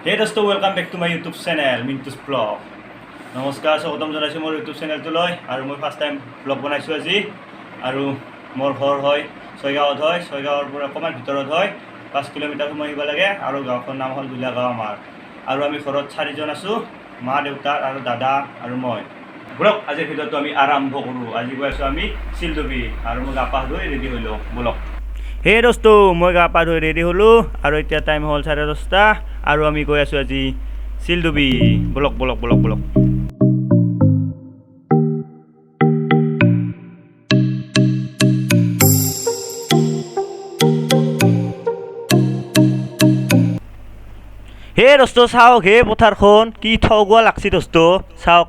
Hey dosto, welcome back to my YouTube channel, Mintu's Vlog. নমস্কাৰ স্বাগতম জনাইছোঁ মোৰ ইউটিউব চেনেলটোলৈ আৰু মই ফাৰ্ষ্ট টাইম ব্লগ বনাইছোঁ আজি আৰু মোৰ ঘৰ হয় ছয়গাঁৱত হয় ছয়গাঁৱৰ পৰা অকণমান ভিতৰত হয় 5 কিলোমিটাৰ সময় আহিব লাগে আৰু গাঁওখনৰ নাম হ'ল দুলীয়াগাঁও আমাৰ আৰু আমি ঘৰত 4জন আছোঁ মা দেউতা আৰু দাদা আৰু মই ব্লগ আজিৰ ভিডিঅ'টো আমি আৰম্ভ কৰোঁ আজি গৈ আছোঁ আমি চিলডুবি আৰু মই গা পা ধুই ৰেডি হৈ লওঁ ব্লগ হে দোস্তো মই গা পা ধুই ৰেডি হ'লোঁ আৰু এতিয়া টাইম হ'ল 10:30 আৰু আমি গৈ আছোঁ আজি চিলডুবি ব্লগ হে দোস্তো চাওক হে পথাৰখন কি ঠগুৱা লাগছি দোস্তো চাওক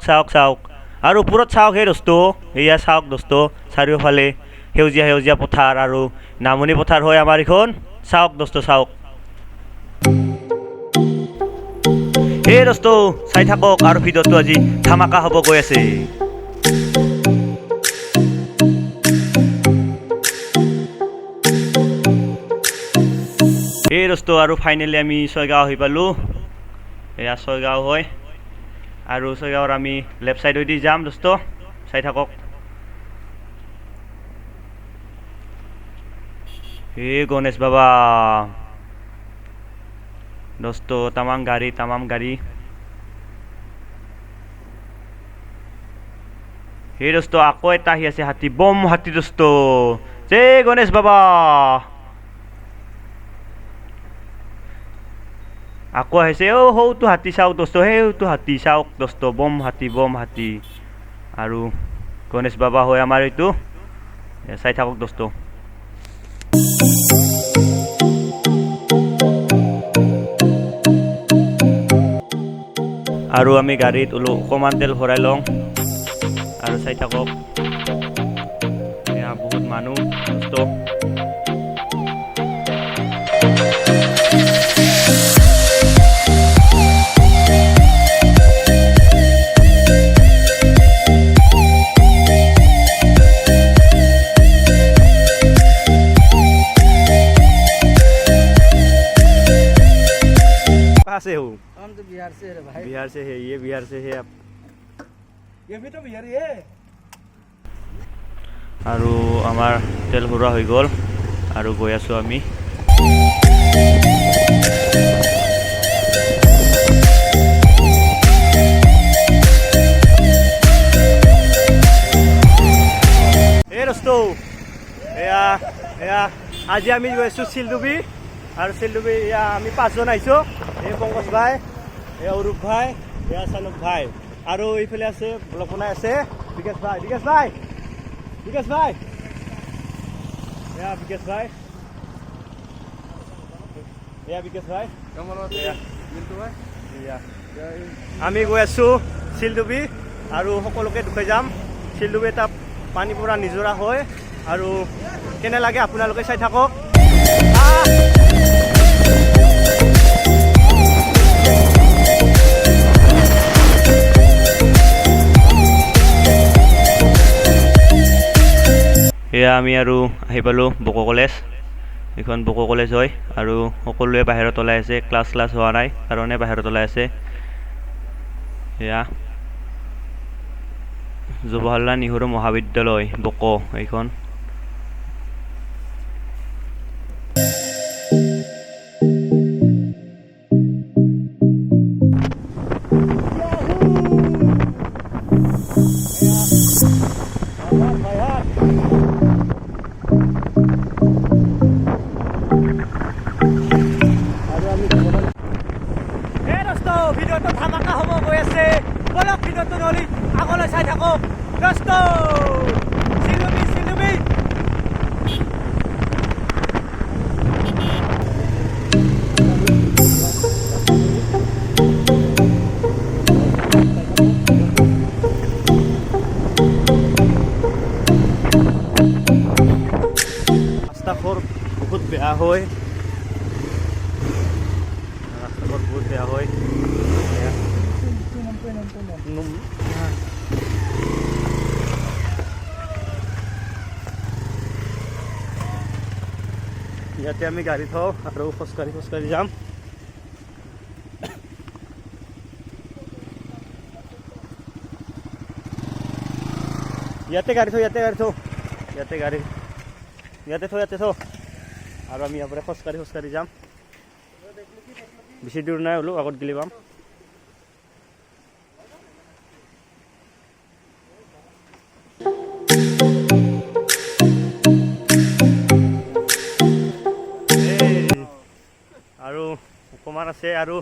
আৰু ওপৰত চাওক হে দোস্তো এয়া চাওক দোস্তো চাৰিওফালে সেউজীয়া পথাৰ আৰু নামনি পথাৰ হয় আমাৰ এইখন চাওক দোস্তো চাওক হে দোস্তো চাই থাকক আৰু ভিডিঅ'টো আজি ধামাকা হ'ব গৈ আছে হে দোস্তো আৰু ফাইনেলি আমি ছয়গাঁও আহি পালোঁ এয়া ছয়গাঁও হয় আৰু ছয়গাঁৱৰ আমি লেফ্ট চাইডেদি যাম দোস্তো চাই থাকক হে গণেশ বাবা দোস্তো তামাম গাড়ী হে দোস্তো আকৌ এটা আহি আছে হাতী বম হাতী দোস্তো জয় গণেশ বাবা আকৌ আহিছে সৌটো হাতী চাওক দোস্তো সেইটো হাতী চাওক দোস্তো বম হাতী আৰু গণেশ বাবা হয় আমাৰ এইটো চাই থাকক দোস্তো আৰু আমি গাড়ীত অকণমান তেল ভৰাই লওঁ আৰু চাই থাকক বহুত মানুহ দোস্তো से हो हम तो बिहार से है भाई बिहार से है ये बिहार से है आप ये भी तो बिहारी है আৰু আমাৰ তেল ভৰা হৈ গ'ল আৰু গৈ আছোঁ আমি এই দোস্তো এয়া আজি আমি গৈ আছোঁ চিলডুবি আৰু চিলডুবি এয়া আমি 5জন আহিছোঁ এই পংকজ ভাই এয়া অৰূপ ভাই এয়া চানুক ভাই আৰু এইফালে আছে ব্লগ বনাই আছে বিকাশ ভাই এয়া বিকাশ ভাই मिंटू भाई আমি গৈ আছোঁ চিলডুবি আৰু সকলোকে দেখুৱাই যাম চিলডুবি এটা পানী পৰা নিজৰা হয় আৰু কেনে লাগে আপোনালোকে চাই থাকক এয়া আমি আৰু আহি পালোঁ বকো কলেজ এইখন বকো কলেজ হয় আৰু সকলোৱে বাহিৰত ওলাই আছে ক্লাছ হোৱা নাই কাৰণে বাহিৰত ওলাই আছে এয়া জৱাহৰলাল নেহৰু মহাবিদ্যালয় বকো এইখন ভিডিঅ'টো ধামাকা হ'ব গৈ আছে বলক ভিডিঅ'টো নহ'লে আগলৈ চাই থাকক দোস্তো চিলডুবি ৰাস্তাবোৰ বহুত বেয়া হয় ইয়াতে আমি গাড়ী থওঁ আৰু খোজকাঢ়ি যাম ইয়াতে গাড়ী থ ইয়াতে গাড়ী ইয়াতে থ আৰু আমি ইয়াৰ পৰা খোজকাঢ়ি যাম বেছি দূৰ নাই হ'লো আগত গেলি পাম আৰু অকণমান আছে আৰু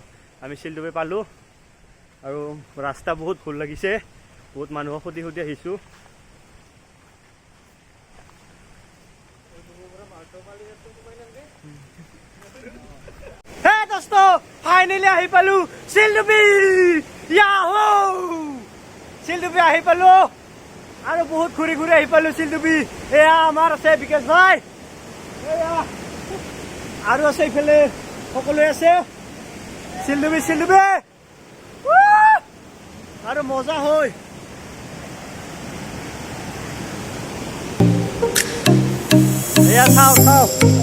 আমি চিলডুবি পালোঁ আৰু ৰাস্তা বহুত ভুল লাগিছে বহুত মানুহক সুধি আহিছোঁ ফাইনেলি আহি পালোঁ চিলডুবি চিলডুবি আহি পালোঁ আৰু বহুত ঘূৰি আহি পালোঁ চিলডুবি এয়া আমাৰ আছে বিকাশ ভাই এয়া আৰু আছে ইফালে সকলোৱে আছে চিলডুবি আৰু মজা হয় এয়া চাওঁ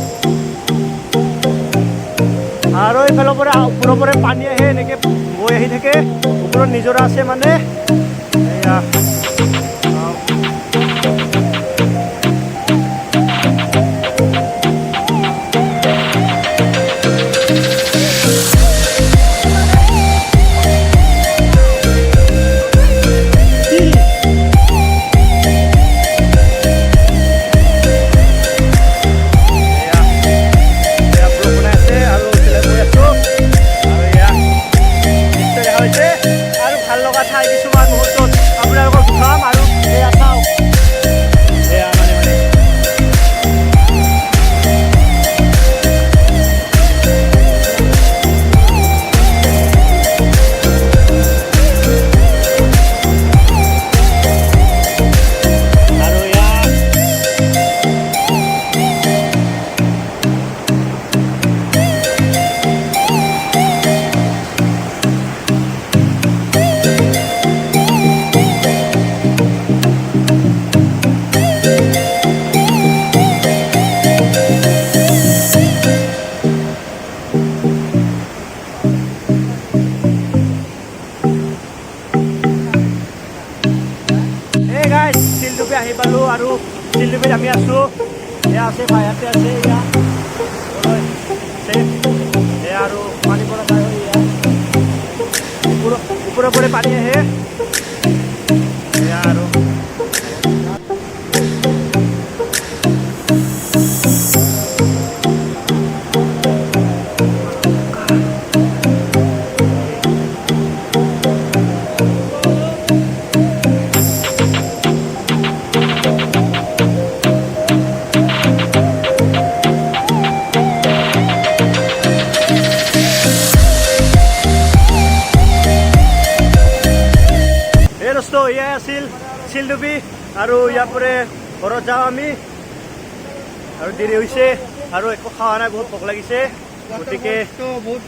আৰু এইফালৰ পৰা ওপৰৰ পৰা পানী আহে এনেকৈ বৈ আহি থাকে ওপৰত নিজৰা আছে মানে এয়া চিলডুবি আহি পালোঁ আৰু চিলডুবিত আমি আছোঁ এয়া আছে ভাইয়াতে আছে এয়া এয়া আৰু পানী পৰা পাই ওপৰৰ পৰা পানী আহে এয়া আৰু এয়াই আছিল চিলডুবি আৰু ইয়াৰ পৰা ঘৰত যাওঁ আমি আৰু দেৰি হৈছে আৰু একো খোৱা নাই বহুত ভোক লাগিছে গতিকে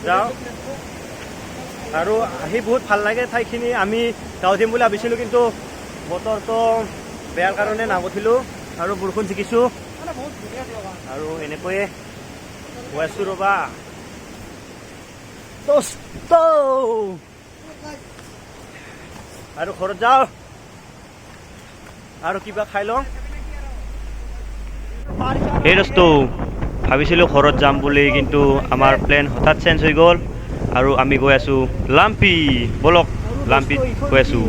যাওঁ আৰু আহি বহুত ভাল লাগে ঠাইখিনি আমি গাঁও দিম বুলি ভাবিছিলোঁ কিন্তু বতৰটো বেয়াৰ কাৰণে নাগঠিলোঁ আৰু বৰষুণ জিকিছোঁ আৰু এনেকৈয়ে গৈ আছোঁ ৰ'বা আৰু ঘৰত যাওঁ আৰু কিবা খাই লওঁ সেই দোস্ত ভাবিছিলোঁ ঘৰত যাম বুলি কিন্তু আমাৰ প্লেন হঠাৎ চেঞ্জ হৈ গ'ল আৰু আমি গৈ আছোঁ লাম্পি বলক লাম্পিত গৈ আছোঁ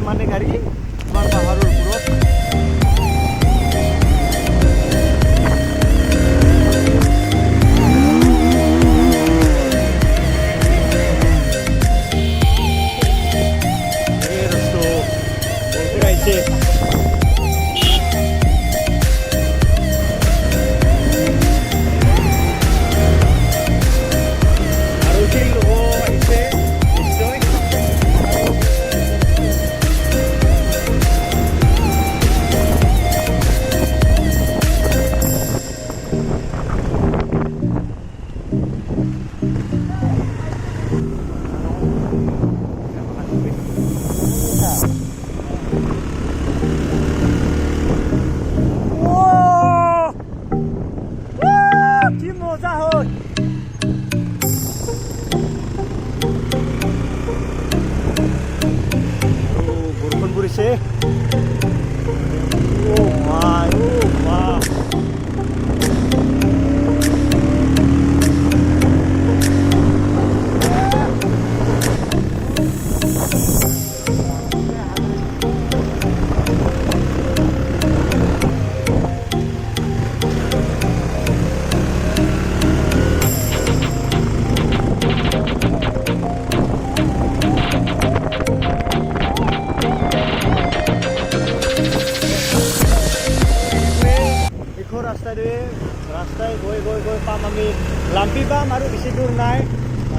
পাম আৰু বেছি দূৰ নাই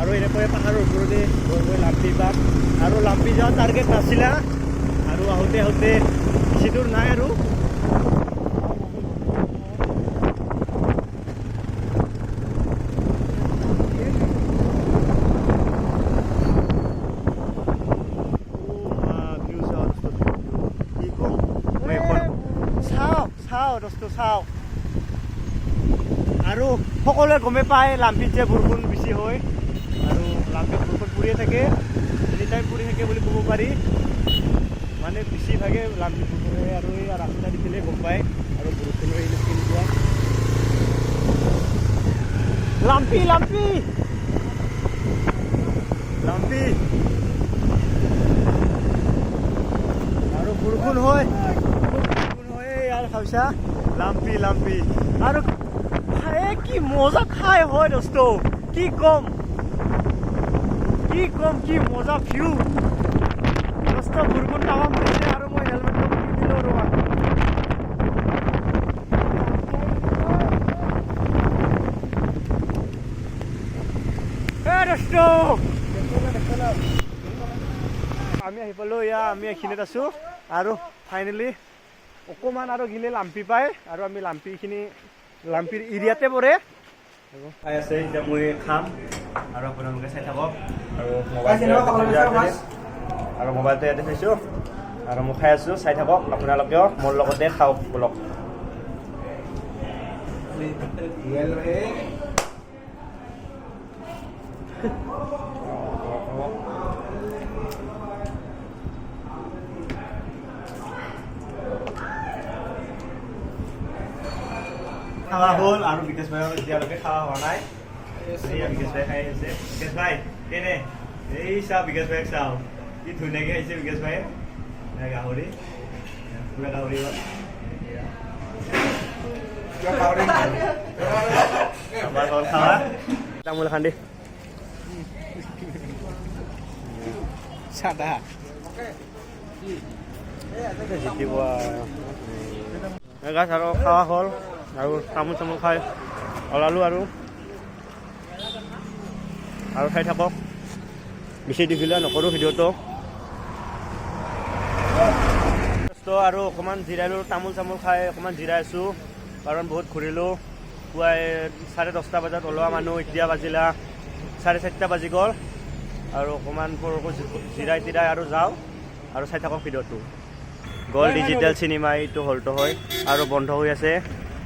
আৰু এনেকৈ পাহাৰৰ ওপৰতে গৈ লাম্পি পাম আৰু লাম্পি যোৱা টাৰ্গেট নাছিলা আৰু আহোঁতে আহোঁতে বেছি দূৰ নাই আৰু চাওঁ আৰু সকলোৱে গমে পায় লাম্পিত যে বৰষুণ বেছি হয় আৰু লাম্পিত বৰষুণ পৰিয়ে থাকে এনি টাইম পৰি থাকে বুলি ক'ব পাৰি মানে বেছিভাগে লাম্পিত বৰষুণ হয় আৰু এই ৰাস্তা দেখিলে গম পায় আৰু বৰষুণৰ এই কেনেকুৱা লাম্পি লাম্পি লাম্পি আৰু বৰষুণ হয় আৰু খাওঁছা লাম্পি লাম্পি আৰু কি মজা খাই হয় দোস্ত কি কম কি মজা ভিউ দোস্ত বৰষুণ তামাম দিছে আৰু মই হেলমেটটো পিন্ধিলোঁ ৰ'বা দোস্ত আমি আহি পালোঁ আমি এইখিনিত আছোঁ আৰু ফাইনেলি অকণমান আৰু গিলে লাম্পি পায় আৰু আমি লাম্পিৰ এৰিয়াতে পৰে খাই আছে এতিয়া মই খাম আৰু আপোনালোকে চাই থাকক আৰু মোবাইলটো ইয়াতে চাইছোঁ আৰু মই খাই আছোঁ চাই থাকক আপোনালোকেও মোৰ লগতে খাওক বলক খাওয়া হ'ল আৰু বিকাশ ভাই এতিয়ালৈকে খাওয়া হোৱা নাই বিকাশ ভাই খাই আছে বিকাশ ভাই কেনে এই চাওঁ বিকাশ ভাইক চাওঁ কি ধুনীয়াকৈ আহিছে বিকাশ ভাই গাহৰি পুৰা গাহৰি আমাৰ হ'ল খাৱা তামোল খান্দি চাদা জিকিব গাছ আৰু খাওয়া হ'ল আৰু তামোল চামোল খাই ওলালোঁ আৰু খাই থাকক বেছি দেখিলে নকৰোঁ ভিডিঅ'টো আৰু অকণমান জিৰালোঁ তামোল চামোল খাই অকণমান জিৰাই আছোঁ কাৰণ বহুত ঘূৰিলোঁ পুৱাই 10:30 বজাত ওলোৱা মানুহ এতিয়া বাজিলা 4:30 বাজি গ'ল আৰু অকণমান জিৰাই তিৰাই আৰু যাওঁ আৰু চাই থাকক ভিডিঅ'টো গ'ল ডিজিটেল চিনেমা এইটো হলটো হয় আৰু বন্ধ হৈ আছে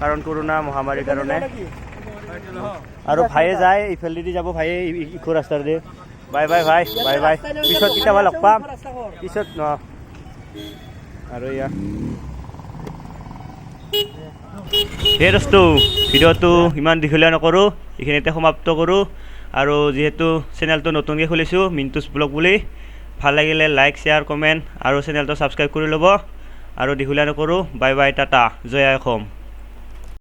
কাৰণ কৰোণা মহামাৰীৰ কাৰণে আৰু ভাইয়ে যায় ইফালেদি যাব ভাইয়ে ইখো ৰাস্তাৰ দি বাই বাই ভাই বাই বাই পিছত কেতিয়াবা লগ পাম পিছত ন আৰু ইয়া সেই দোস্ত ভিডিঅ'টো ইমান দীঘলীয়া নকৰোঁ এইখিনিতে সমাপ্ত কৰোঁ আৰু যিহেতু চেনেলটো নতুনকৈ খুলিছোঁ মিণ্টুছ ব্লগ বুলি ভাল লাগিলে লাইক শ্বেয়াৰ কমেণ্ট আৰু চেনেলটো ছাবস্ক্ৰাইব কৰি ল'ব আৰু দীঘলীয়া নকৰোঁ বাই বাই টাটা জয় আই অসম